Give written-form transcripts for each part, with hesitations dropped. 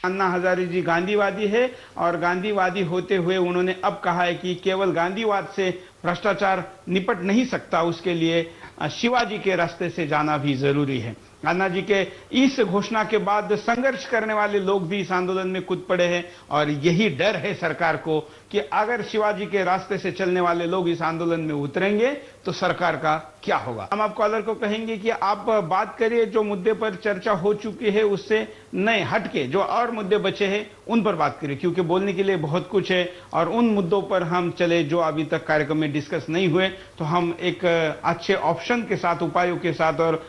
अन्ना हजारे जी गांधीवादी है और गांधीवादी होते हुए उन्होंने अब कहा है कि केवल गांधीवाद से भ्रष्टाचार निपट नहीं सकता, उसके लिए शिवाजी के रास्ते से जाना भी जरूरी है। अन्ना जी के इस घोषणा के बाद संघर्ष करने वाले लोग भी इस आंदोलन में कूद पड़े हैं और यही डर है सरकार को कि अगर शिवाजी के रास्ते से चलने वाले लोग इस आंदोलन में उतरेंगे तो सरकार का क्या होगा। हम आप कॉलर को कहेंगे कि आप बात करिए, जो मुद्दे पर चर्चा हो चुकी है उससे नहीं हटके जो और मुद्दे बचे हैं उन पर बात करिए, क्योंकि बोलने के लिए बहुत कुछ है और उन मुद्दों पर हम चले जो अभी तक कार्यक्रम में डिस्कस नहीं हुए तो हम एक अच्छे ऑप्शन के साथ, उपायों के साथ और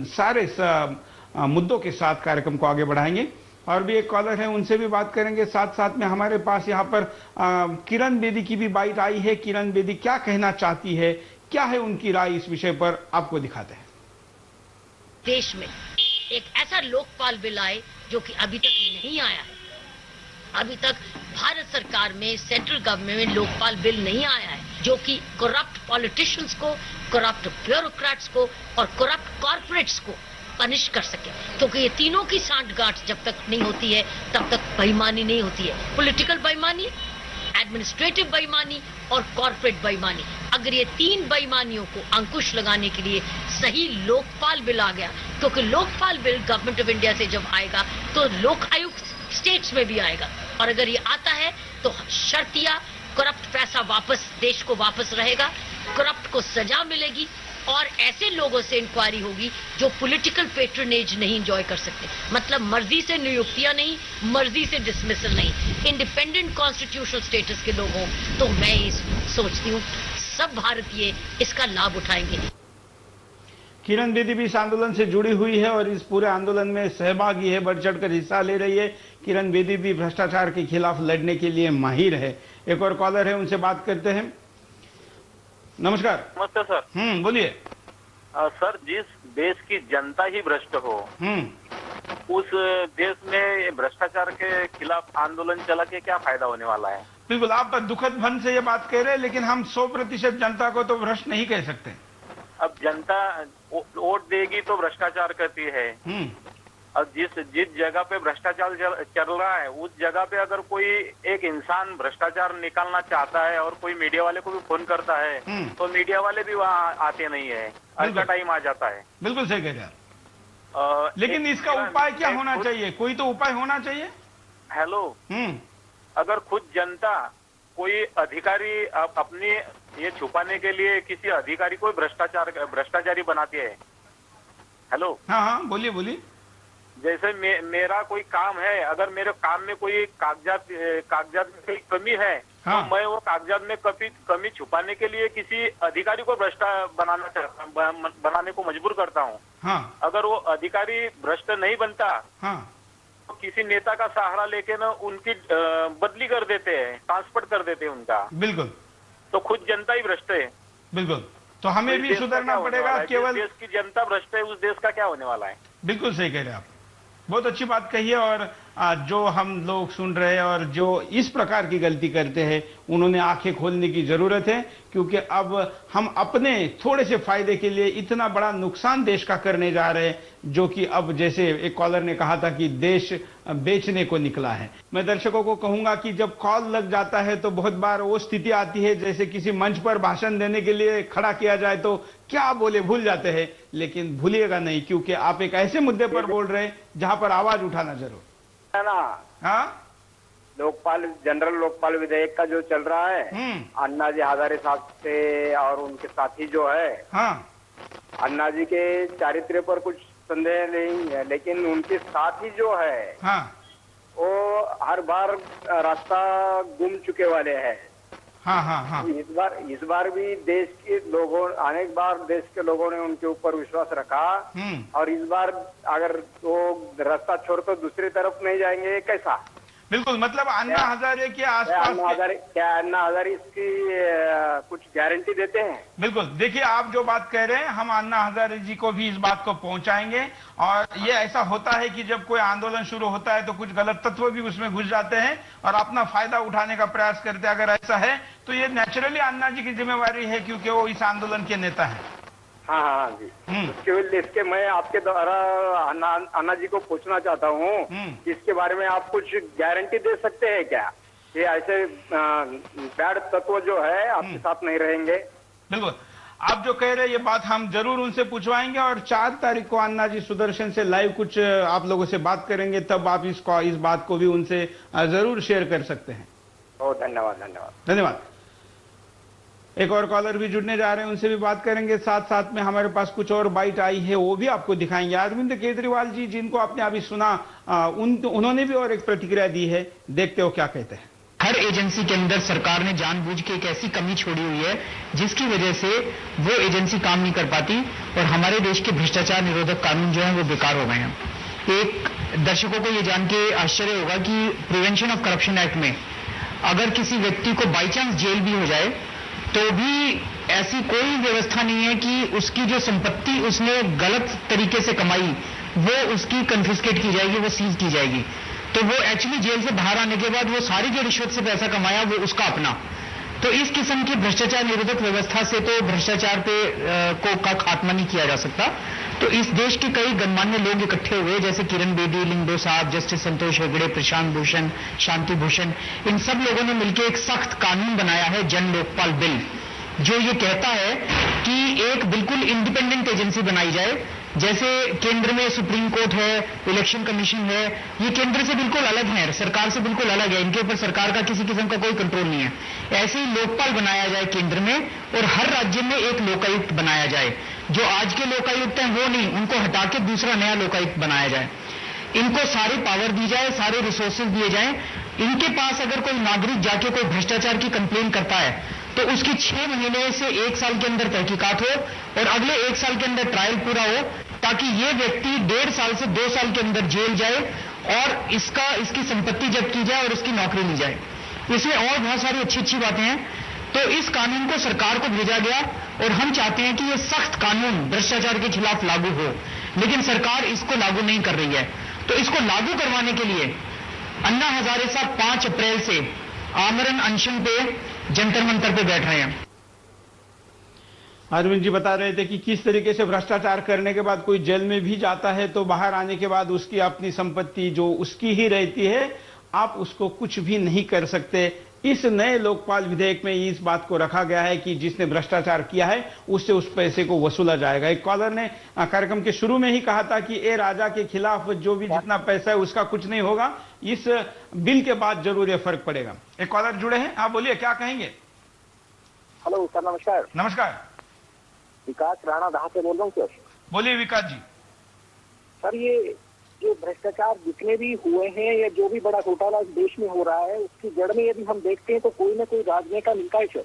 सारे मुद्दों के साथ कार्यक्रम को आगे बढ़ाएंगे। और भी एक कॉलर है, उनसे भी बात करेंगे। साथ साथ में हमारे पास यहाँ पर किरण बेदी की भी बाइट आई है। किरण बेदी क्या कहना चाहती है, क्या है उनकी राय इस विषय पर, आपको दिखाते हैं। देश में एक ऐसा लोकपाल बिल आए जो कि अभी तक नहीं आया है। अभी तक भारत सरकार में, सेंट्रल गवर्नमेंट में लोकपाल बिल नहीं आया है जो कि करप्ट पॉलिटिशियंस को, करप्ट ब्यूरोक्रेट्स को और करप्ट कॉर्पोरेट्स को पनिश कर सके, क्योंकि ये तीनों की सांठगांठ जब तक नहीं होती है तब तक बेईमानी नहीं होती है। पॉलिटिकल बेईमानी, एडमिनिस्ट्रेटिव बेईमानी और कॉर्पोरेट बेईमानी। अगर ये तीन बेईमानियों को अंकुश लगाने के लिए सही लोकपाल बिल आ गया, क्योंकि Lokpal bill government of India से जब आएगा तो लोक आयुक्त स्टेट्स में भी आएगा और अगर ये आता है तो शर्तिया करप्ट पैसा वापस देश को वापस रहेगा, करप्ट को सजा मिलेगी और ऐसे लोगों से इंक्वायरी होगी जो पॉलिटिकल पेट्रोनेज नहीं एंजॉय कर सकते, मतलब मर्जी से नियुक्तियां नहीं, मर्जी से डिसमिसल नहीं, इंडिपेंडेंट कॉन्स्टिट्यूशनल स्टेटस के लोग हों। तो मैं सोचती हूँ सब भारतीय इसका लाभ उठाएंगे। किरण बेदी भी इस आंदोलन से जुड़ी हुई है और इस पूरे आंदोलन में सहभागी है, बढ़ चढ़कर हिस्सा ले रही है। किरण बेदी भी भ्रष्टाचार के खिलाफ लड़ने के लिए माहिर है। एक और कॉलर है, उनसे बात करते हैं। नमस्कार। नमस्ते सर। बोलिए। सर, जिस देश की जनता ही भ्रष्ट हो उस देश में भ्रष्टाचार के खिलाफ आंदोलन चला के क्या फायदा होने वाला है। बिल्कुल, आप दुखद मन से ये बात कह रहे हैं, लेकिन हम 100% जनता को तो भ्रष्ट नहीं कह सकते। अब जनता वोट देगी तो भ्रष्टाचार करती है। अब जिस जगह पे भ्रष्टाचार चल रहा है उस जगह पे अगर कोई एक इंसान भ्रष्टाचार निकालना चाहता है और कोई मीडिया वाले को भी फोन करता है तो मीडिया वाले भी वहाँ आते नहीं है, ऐसा टाइम आ जाता है। बिल्कुल सही कह रहे हैं। लेकिन इसका उपाय क्या होना चाहिए, कोई तो उपाय होना चाहिए। हेलो, अगर खुद जनता कोई अधिकारी अपनी ये छुपाने के लिए किसी अधिकारी को भ्रष्टाचारी बनाती है। हेलो, हाँ, बोलिए। जैसे मेरा कोई काम है, अगर मेरे काम में कोई कागजात में कोई कमी है तो मैं वो कागजात में कमी छुपाने के लिए किसी अधिकारी को भ्रष्ट बनाने को मजबूर करता हूँ। अगर वो अधिकारी भ्रष्ट नहीं बनता तो किसी नेता का सहारा लेके ना उनकी बदली कर देते हैं, ट्रांसफर कर देते हैं उनका। बिल्कुल, तो खुद जनता ही भ्रष्ट है। बिल्कुल, तो हमें भी सुधरना पड़ेगा। केवल देश की जनता भ्रष्ट है, उस देश का क्या होने वाला है। बिल्कुल सही कह रहे हैं आप, बहुत अच्छी बात कही है। और जो हम लोग सुन रहे हैं और जो इस प्रकार की गलती करते हैं उन्होंने आंखें खोलने की जरूरत है, क्योंकि अब हम अपने थोड़े से फायदे के लिए इतना बड़ा नुकसान देश का करने जा रहे हैं, जो कि अब जैसे एक कॉलर ने कहा था कि देश बेचने को निकला है। मैं दर्शकों को कहूंगा कि जब कॉल लग जाता है तो बहुत बार वो स्थिति आती है जैसे किसी मंच पर भाषण देने के लिए खड़ा किया जाए तो क्या बोले भूल जाते हैं, लेकिन भूलिएगा नहीं, क्योंकि आप एक ऐसे मुद्दे पर बोल रहे हैं जहां पर आवाज उठाना जरूर है ना। जनरल लोकपाल विधेयक का जो चल रहा है, अन्ना जी हजारे साहब से और उनके साथी जो है, अन्ना जी के चारित्र्य पर कुछ संदेह नहीं है, लेकिन उनके साथी जो है वो हर बार रास्ता गुम चुके वाले हैं। इस बार भी देश के लोगों, अनेक बार देश के लोगों ने उनके ऊपर विश्वास रखा और इस बार अगर वो रास्ता छोड़ तो दूसरी तरफ नहीं जाएंगे, कैसा। बिल्कुल, मतलब अन्ना हजारे के आसपास अन्ना हजारे इसकी कुछ गारंटी देते हैं। बिल्कुल, देखिए आप जो बात कह रहे हैं हम अन्ना हजारे जी को भी इस बात को पहुंचाएंगे। और ये ऐसा होता है कि जब कोई आंदोलन शुरू होता है तो कुछ गलत तत्व भी उसमें घुस जाते हैं और अपना फायदा उठाने का प्रयास करते हैं। अगर ऐसा है तो ये नेचुरली अन्ना जी की जिम्मेवारी है, क्योंकि वो इस आंदोलन के नेता है। हाँ हाँ जी। इसके मैं आपके द्वारा अन्ना जी को पूछना चाहता हूँ, इसके बारे में आप कुछ गारंटी दे सकते हैं क्या कि ऐसे बैड तत्व जो है आपके साथ नहीं रहेंगे? बिल्कुल, आप जो कह रहे हैं ये बात हम जरूर उनसे पूछवाएंगे और 4 तारीख को अन्ना जी सुदर्शन से लाइव कुछ आप लोगों से बात करेंगे, तब आप इस बात को भी उनसे जरूर शेयर कर सकते हैं। धन्यवाद धन्यवाद धन्यवाद। एक और कॉलर भी जुड़ने जा रहे हैं, उनसे भी बात करेंगे। साथ साथ में हमारे पास कुछ और बाइट आई है, वो भी आपको दिखाएंगे। अरविंद केजरीवाल जी, जिनको आपने अभी सुना, उन्होंने भी और एक प्रतिक्रिया दी है, देखते हो क्या कहते हैं। हर एजेंसी के अंदर सरकार ने जानबूझ के एक ऐसी कमी छोड़ी हुई है जिसकी वजह से वो एजेंसी काम नहीं कर पाती और हमारे देश के भ्रष्टाचार निरोधक कानून जो है वो बेकार हो गए हैं। एक दर्शकों को ये जान के आश्चर्य होगा कि प्रिवेंशन ऑफ करप्शन एक्ट में अगर किसी व्यक्ति को बाई चांस जेल भी हो जाए तो भी ऐसी कोई व्यवस्था नहीं है कि उसकी जो संपत्ति उसने गलत तरीके से कमाई वो उसकी कन्फिस्केट की जाएगी, वो सीज की जाएगी। तो वो एक्चुअली जेल से बाहर आने के बाद वो सारी जो रिश्वत से पैसा कमाया वो उसका अपना। तो इस किस्म की भ्रष्टाचार निरोधक व्यवस्था से तो भ्रष्टाचार का खात्मा नहीं किया जा सकता। तो इस देश के कई गणमान्य लोग इकट्ठे हुए, जैसे किरण बेदी, लिंगडो साहब, जस्टिस संतोष हेगड़े, प्रशांत भूषण, शांति भूषण, इन सब लोगों ने मिलकर एक सख्त कानून बनाया है, जन लोकपाल बिल, जो ये कहता है कि एक बिल्कुल इंडिपेंडेंट एजेंसी बनाई जाए। जैसे केंद्र में सुप्रीम कोर्ट है, इलेक्शन कमीशन है, ये केंद्र से बिल्कुल अलग है, सरकार से बिल्कुल अलग है, इनके ऊपर सरकार का किसी किस्म का कोई कंट्रोल नहीं है। ऐसे ही लोकपाल बनाया जाए केंद्र में और हर राज्य में एक लोकायुक्त बनाया जाए। जो आज के लोकायुक्त हैं वो नहीं, उनको हटा के दूसरा नया लोकायुक्त बनाया जाए। इनको सारी पावर दी जाए, सारे रिसोर्सेज दिए जाएं। इनके पास अगर कोई नागरिक जाके कोई भ्रष्टाचार की कंप्लेन करता है तो उसकी 6 महीने से 1 साल के अंदर तहकीकात हो और अगले 1 साल के अंदर ट्रायल पूरा हो, ताकि ये व्यक्ति 1.5 साल से 2 साल के अंदर जेल जाए और इसकी संपत्ति जब्त की जाए और उसकी नौकरी ली जाए। इसमें और बहुत सारी अच्छी बातें हैं। तो इस कानून को सरकार को भेजा गया और हम चाहते हैं कि ये सख्त कानून भ्रष्टाचार के खिलाफ लागू हो, लेकिन सरकार इसको लागू नहीं कर रही है। तो इसको लागू करवाने के लिए अन्ना हजारे साहब 5 अप्रैल से आमरण अनशन पे जंतर मंतर पे बैठ रहे हैं। अरविंद जी बता रहे थे कि किस तरीके से भ्रष्टाचार करने के बाद कोई जेल में भी जाता है तो बाहर आने के बाद उसकी अपनी संपत्ति जो उसकी ही रहती है, आप उसको कुछ भी नहीं कर सकते। इस नए लोकपाल विधेयक में इस बात को रखा गया है कि जिसने भ्रष्टाचार किया है उससे उस पैसे को वसूला जाएगा। एक कॉलर ने कार्यक्रम के शुरू में ही कहा था कि ए राजा के खिलाफ जो भी जितना पैसा है उसका कुछ नहीं होगा, इस बिल के बाद जरूर ये फर्क पड़ेगा। एक कॉलर जुड़े हैं, आप बोलिए क्या कहेंगे। हेलो सर, नमस्कार। नमस्कार। विकास राणा दहा से बोल रहा हूँ सर। बोलिए विकास जी। सर, ये जो भ्रष्टाचार जितने भी हुए हैं या जो भी बड़ा घोटाला इस देश में हो रहा है, उसकी जड़ में यदि हम देखते हैं तो कोई ना कोई राजनेता मिलता है सर।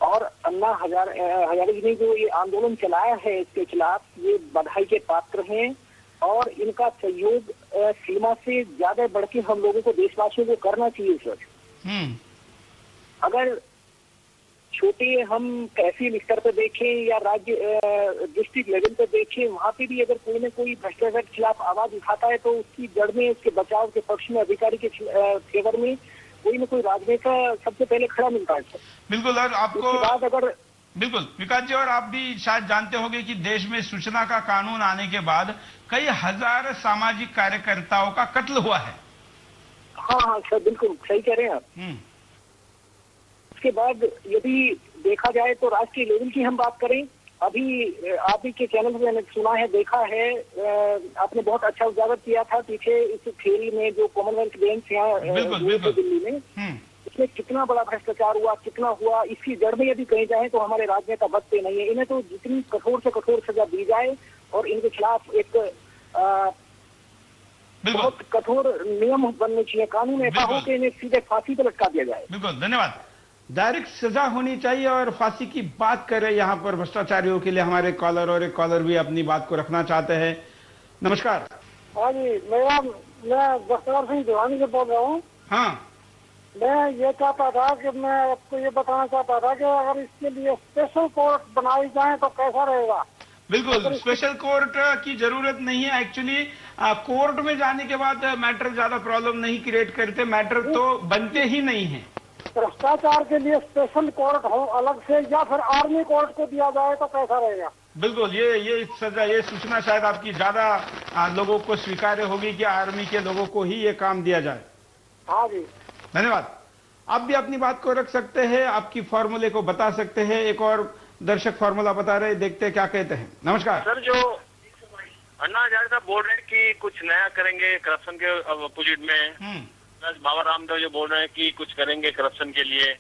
और अन्ना हजारे जी ने जो ये आंदोलन चलाया है इसके खिलाफ, ये बधाई के पात्र हैं और इनका सहयोग सीमा से ज्यादा बढ़ के हम लोगों को, देशवासियों को करना चाहिए सर। अगर छोटे हम तहसील स्तर पर देखें या राज्य डिस्ट्रिक्ट लेवल पर देखें, वहाँ पे भी अगर कोई न कोई भ्रष्टाचार के खिलाफ आवाज उठाता है तो उसकी जड़ में, उसके बचाव के पक्ष में, अधिकारी के फेवर में कोई न कोई राजनेता सबसे पहले खड़ा मिलता है। बिल्कुल। और आपको बात अगर बिल्कुल विकास जी, और आप भी शायद जानते होंगे कि देश में सूचना का कानून आने के बाद कई हजार सामाजिक कार्यकर्ताओं का कत्ल हुआ है। हाँ सर, बिल्कुल सही कह रहे हैं आप। उसके बाद यदि देखा जाए तो राष्ट्रीय लेवल की हम बात करें, अभी आप ही के चैनल में मैंने सुना है, देखा है, आपने बहुत अच्छा उजागर किया था पीछे इस खेल में जो कॉमनवेल्थ गेम्स यहाँ दिल्ली में, इसमें कितना बड़ा भ्रष्टाचार हुआ, कितना हुआ, इसकी जड़ में यदि कहीं जाए तो हमारे राजनेता बचते नहीं है। इन्हें तो जितनी कठोर से कठोर सजा दी जाए और इनके खिलाफ एक बहुत कठोर नियम बनने चाहिए, कानून ऐसा हो कि इन्हें सीधे फांसी पर लटका दिया जाए। बिल्कुल, धन्यवाद। डायरेक्ट सजा होनी चाहिए और फांसी की बात करें यहाँ पर भ्रष्टाचारियों के लिए। हमारे कॉलर और एक कॉलर भी अपनी बात को रखना चाहते हैं। नमस्कार। हाँ जी, मैं दस्तवर सिंह दीवानी से बोल रहा हूँ। हाँ, मैं ये चाहता था कि मैं आपको ये बताना चाहता था कि अगर इसके लिए स्पेशल कोर्ट बनाई जाए तो कैसा रहेगा। बिल्कुल, स्पेशल कोर्ट की जरूरत नहीं है। एक्चुअली कोर्ट में जाने के बाद मैटर ज्यादा प्रॉब्लम नहीं क्रिएट करते, मैटर तो बनते ही नहीं है। भ्रष्टाचार के लिए स्पेशल कोर्ट हो अलग से, या फिर आर्मी कोर्ट को दिया जाए तो कैसा रहेगा? बिल्कुल, ये सजा, ये सूचना शायद आपकी ज्यादा लोगों को स्वीकार्य होगी कि आर्मी के लोगों को ही ये काम दिया जाए। हाँ जी, धन्यवाद। आप भी अपनी बात को रख सकते हैं, आपकी फॉर्मूले को बता सकते हैं। एक और दर्शक फॉर्मूला बता रहे, देखते हैं क्या कहते हैं। नमस्कार सर। जो अन्ना हजारे साहब बोल रहे हैं कि कुछ नया करेंगे करप्शन के अपोजिट में, प्लस बाबा रामदेव जो बोल रहे हैं कि कुछ करेंगे करप्शन के लिए,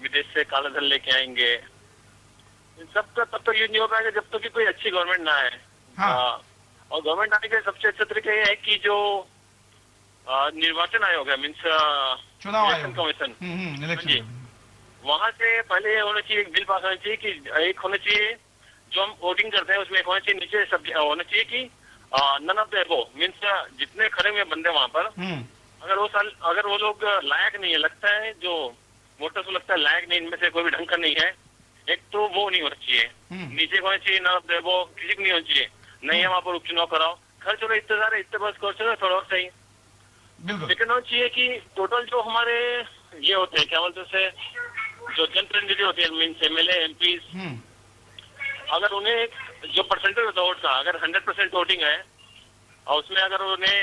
विदेश से काला धन लेके आएंगे। इन सब का तब तक यूज नहीं हो पाएगा जब तक कि कोई अच्छी गवर्नमेंट ना आए। और गवर्नमेंट आने के सबसे अच्छा तरीका ये है कि जो निर्वाचन आयोग है, मीन्स चुनाव इलेक्शन कमीशन, वहां से पहले होना चाहिए, एक बिल पास होना चाहिए कि एक होना चाहिए जो हम वोटिंग करते हैं उसमें एक होना चाहिए, नीचे सब होना चाहिए कि none of the above, means जितने खड़े हुए बंदे वहां पर, अगर वो लोग लायक नहीं है, लगता है जो वोटर्स को लगता है लायक नहीं, इनमें से कोई भी ढंग का नहीं है, एक तो वो नहीं होना चाहिए। नीचे होना चाहिए नन ऑफ द एबोव, किसी को नहीं होना चाहिए, नहीं है वहां पर उपचुनाव कराओ, खर्च हो रहा इतने सारे, इतने बस खर्च हो थोड़ा और सही। लेकिन होना चाहिए कि टोटल जो हमारे ये होते हैं, क्या बोलते हैं, जो जनप्रतिनिधि होते हैं, मीन्स MLA MPs, अगर उन्हें जो परसेंटेज होता है वोट का, अगर 100% वोटिंग है और उसमें अगर उन्हें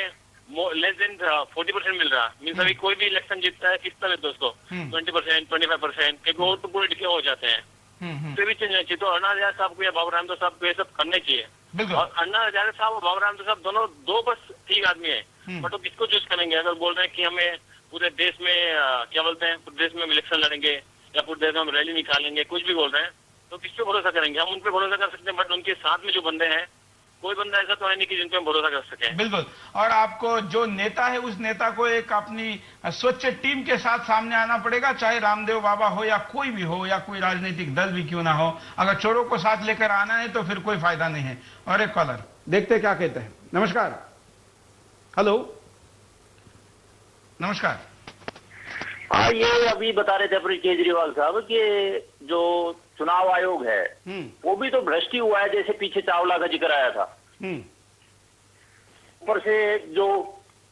लेस देन 40% मिल रहा, मीन्स अभी कोई भी इलेक्शन जीतता है कितना देते उसको 20%, 25%, क्योंकि वोट तो पूरे डिक्लेयर हो जाते हैं। तो भी चेंज होना चाहिए। तो अन्ना हजारे साहब को या बाबा रामदेव साहब को ये सब करने चाहिए। और अन्ना हजारे साहब और बाबा रामदेव साहब दोनों दो बस ठीक आदमी है, बट वो किसको चूज करेंगे? अगर बोल रहे हैं कि हमें पूरे देश में क्या बोलते हैं, पूरे देश में हम इलेक्शन लड़ेंगे या पूरे देश में हम रैली निकालेंगे, कुछ भी बोल रहे हैं, तो किस पे भरोसा करेंगे? हम उन पे भरोसा कर सकते हैं, बट उनके साथ में जो बंदे हैं, कोई बंदा ऐसा तो है नहीं कि जिन पे हम भरोसा कर सके। बिल्कुल। और आपको जो नेता है, उस नेता को एक अपनी स्वच्छ टीम के साथ सामने आना पड़ेगा, चाहे रामदेव बाबा हो या कोई भी हो, या कोई राजनीतिक दल भी क्यों ना हो। अगर चोरों को साथ लेकर आना है तो फिर कोई फायदा नहीं है। और एक कॉलर, देखते क्या कहते हैं। नमस्कार। हेलो, नमस्कार। हाँ, ये अभी बता रहे थे अपने केजरीवाल साहब कि जो चुनाव आयोग है वो भी तो भ्रष्ट ही हुआ है, जैसे पीछे चावला का जिक्र आया था। ऊपर से जो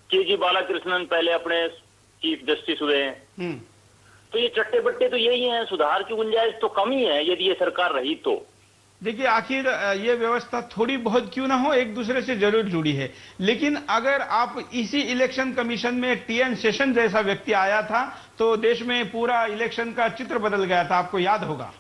KG बालाकृष्णन पहले अपने चीफ जस्टिस हुए हैं, तो ये चट्टे बट्टे तो यही हैं। सुधार की गुंजाइश तो कम ही है यदि ये सरकार रही तो। देखिए, आखिर ये व्यवस्था थोड़ी बहुत क्यों ना हो, एक दूसरे से जरूर जुड़ी है। लेकिन अगर आप इसी इलेक्शन कमीशन में TN शेषन जैसा व्यक्ति आया था तो देश में पूरा इलेक्शन का चित्र बदल गया था, आपको याद होगा।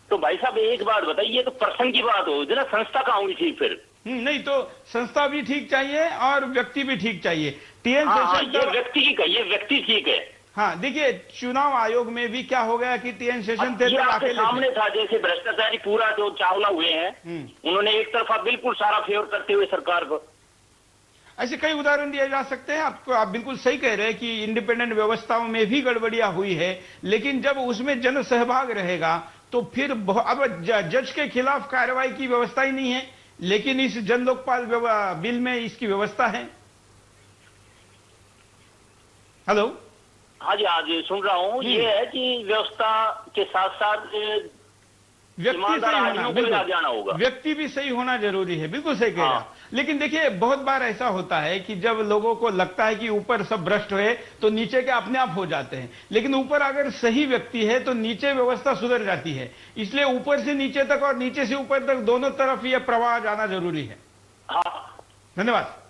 तो भाई साहब एक बात बताइए, तो पर्सन की बात हो ना, संस्था कहाँ हुई ठीक फिर? नहीं, तो संस्था भी ठीक चाहिए और व्यक्ति भी ठीक चाहिए। TN शेषन ये व्यक्ति की कहिए, व्यक्ति ठीक है। हाँ, देखिए, चुनाव आयोग में भी क्या हो गया कि TN शेषन थे, आपके सामने था, जैसे भ्रष्टाचारी पूरा जो चावला हुए हैं, उन्होंने एक तरफा बिल्कुल सारा फेवर करते हुए सरकार को। ऐसे कई उदाहरण दिए जा सकते हैं। आपको, आप बिल्कुल सही कह रहे हैं कि इंडिपेंडेंट व्यवस्थाओं में भी गड़बड़ियां हुई है, लेकिन जब उसमें जन सहभाग रहेगा तो फिर अब जज के खिलाफ कार्रवाई की व्यवस्था ही नहीं है, लेकिन इस जन लोकपाल बिल में इसकी व्यवस्था है। हेलो, हाँ जी सुन रहा हूँ। ये है कि व्यवस्था के साथ साथ व्यक्ति सही होना, बिल्कुल जाना होगा, व्यक्ति भी सही होना जरूरी है। बिल्कुल सही कह रहे हैं। लेकिन देखिए, बहुत बार ऐसा होता है कि जब लोगों को लगता है कि ऊपर सब भ्रष्ट है तो नीचे के अपने आप हो जाते हैं, लेकिन ऊपर अगर सही व्यक्ति है तो नीचे व्यवस्था सुधर जाती है। इसलिए ऊपर से नीचे तक और नीचे से ऊपर तक दोनों तरफ ये प्रवाह जाना जरूरी है। धन्यवाद।